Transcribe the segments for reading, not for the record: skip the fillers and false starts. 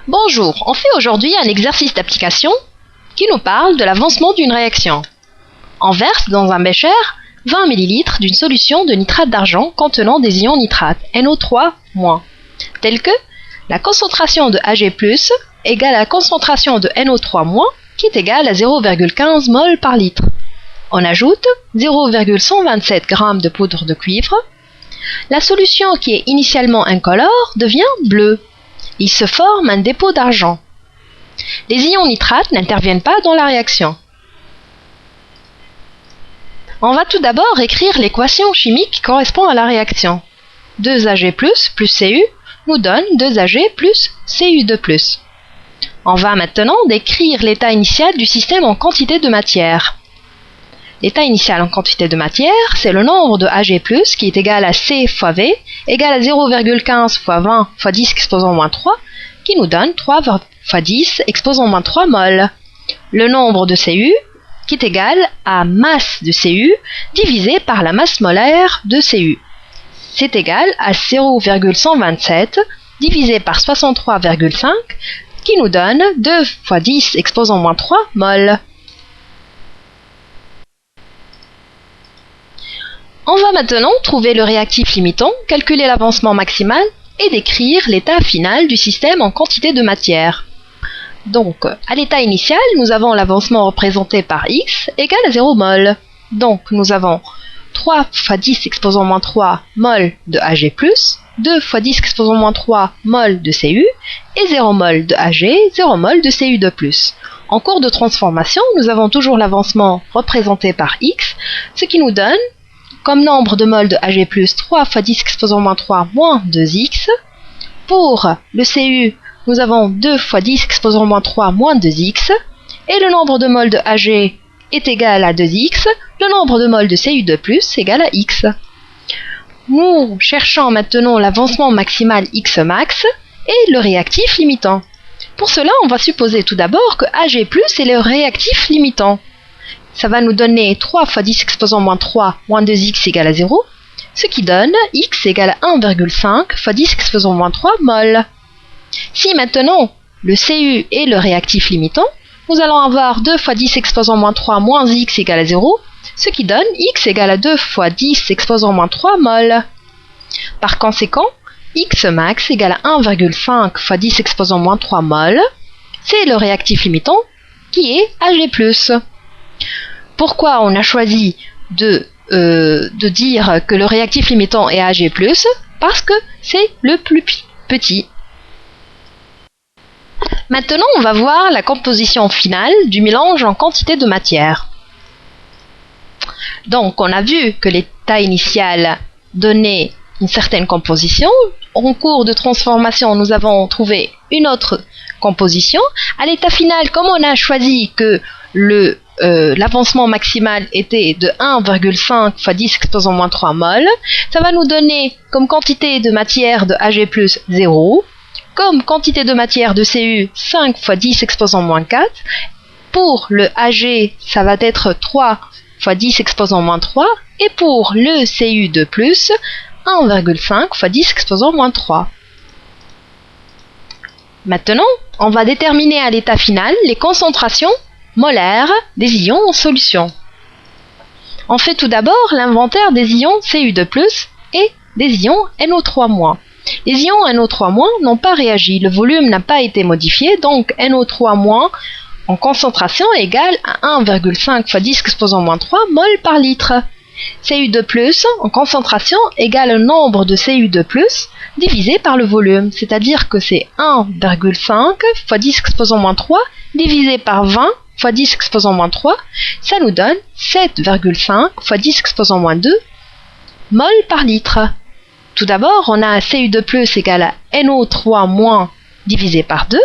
Bonjour, on fait aujourd'hui un exercice d'application qui nous parle de l'avancement d'une réaction. On verse dans un bécher 20 ml d'une solution de nitrate d'argent contenant des ions nitrates NO3-, tels que la concentration de Ag+, égale à la concentration de NO3-, qui est égale à 0,15 mol par litre. On ajoute 0,127 g de poudre de cuivre. La solution qui est initialement incolore devient bleue. Il se forme un dépôt d'argent. Les ions nitrates n'interviennent pas dans la réaction. On va tout d'abord écrire l'équation chimique qui correspond à la réaction. 2Ag+, plus Cu nous donne 2Ag plus Cu2+. On va maintenant décrire l'état initial du système en quantité de matière. L'état initial en quantité de matière, c'est le nombre de Ag+, qui est égal à C fois V, égal à 0,15 fois 20 fois 10 exposant moins 3, qui nous donne 3 fois 10 exposant moins 3 mol. Le nombre de Cu, qui est égal à masse de Cu divisé par la masse molaire de Cu. C'est égal à 0,127 divisé par 63,5, qui nous donne 2 fois 10 exposant moins 3 mol. On va maintenant trouver le réactif limitant, calculer l'avancement maximal et décrire l'état final du système en quantité de matière. Donc, à l'état initial, nous avons l'avancement représenté par X égale à 0 mol. Donc, nous avons 3 fois 10 exposant moins 3 mol de Ag+, 2 fois 10 exposant moins 3 mol de Cu et 0 mol de Ag, 0 mol de Cu2+. En cours de transformation, nous avons toujours l'avancement représenté par X, ce qui nous donne comme nombre de moles de Ag+, 3 fois 10 exposant moins 3 moins 2x. Pour le Cu, nous avons 2 fois 10 exposant moins 3 moins 2x. Et le nombre de moles de Ag est égal à 2x. Le nombre de moles de Cu2+ égale à x. Nous cherchons maintenant l'avancement maximal x max et le réactif limitant. Pour cela, on va supposer tout d'abord que Ag+ est le réactif limitant. Ça va nous donner 3 fois 10 exposant moins 3 moins 2x égale à 0, ce qui donne x égale à 1,5 fois 10 exposant moins 3 mol. Si maintenant le Cu est le réactif limitant, nous allons avoir 2 fois 10 exposant moins 3 moins x égale à 0, ce qui donne x égale à 2 fois 10 exposant moins 3 mol. Par conséquent, x max égale à 1,5 fois 10 exposant moins 3 mol, c'est le réactif limitant qui est Ag+. Pourquoi on a choisi de dire que le réactif limitant est Ag+? Parce que c'est le plus petit. Maintenant, on va voir la composition finale du mélange en quantité de matière. Donc, on a vu que l'état initial donnait une certaine composition. En cours de transformation, nous avons trouvé une autre composition. À l'état final, comme on a choisi que l'avancement maximal était de 1,5 fois 10 exposant moins 3 mol, ça va nous donner comme quantité de matière de Ag+, 0, comme quantité de matière de Cu, 5 fois 10 exposant moins 4. Pour le Ag, ça va être 3 fois 10 exposant moins 3. Et pour le Cu2+, 1,5 fois 10 exposant moins 3. Maintenant, on va déterminer à l'état final les concentrations molaires des ions en solution. On fait tout d'abord l'inventaire des ions Cu2+, et des ions NO3-. Les ions NO3- n'ont pas réagi, le volume n'a pas été modifié, donc NO3- en concentration est égal à 1,5 fois 10 exposant moins 3 mol par litre. Cu2+, en concentration égale le nombre de Cu2+, divisé par le volume, c'est-à-dire que c'est 1,5 fois 10 exposant moins 3 divisé par 20 fois 10 exposant moins 3, ça nous donne 7,5 fois 10 exposant moins 2 mol par litre. Tout d'abord, on a un Cu2+ égale à NO3- divisé par 2.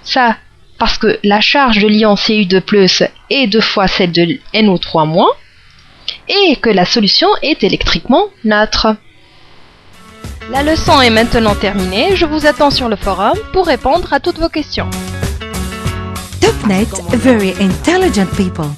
Ça, parce que la charge de l'ion Cu2+ est 2 fois celle de NO3- et que la solution est électriquement neutre. La leçon est maintenant terminée. Je vous attends sur le forum pour répondre à toutes vos questions. Topnet, very intelligent people.